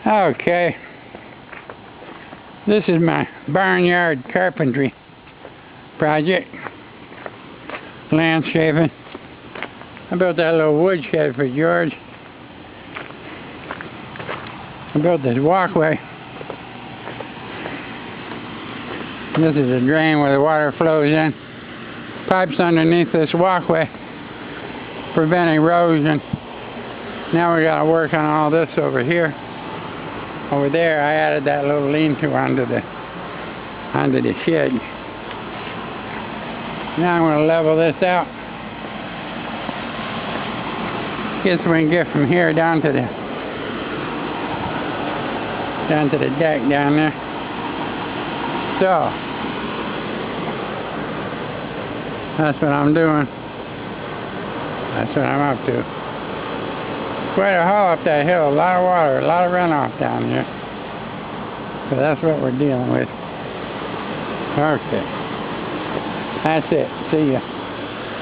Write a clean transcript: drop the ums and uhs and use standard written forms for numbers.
Okay, this is my Barnyard Carpentry project, landscaping. I built that little woodshed for George. I built this walkway. This is a drain where the water flows in. Pipes underneath this walkway prevent erosion. Now we got to work on all this over here. Over there, I added that little lean-to onto the shed. Now I'm going to level this out. Guess we can get from here down to the deck down there. So that's what I'm doing. That's what I'm up to. Quite a haul up that hill, a lot of water, a lot of runoff down here. So that's what we're dealing with. Okay. That's it. See ya.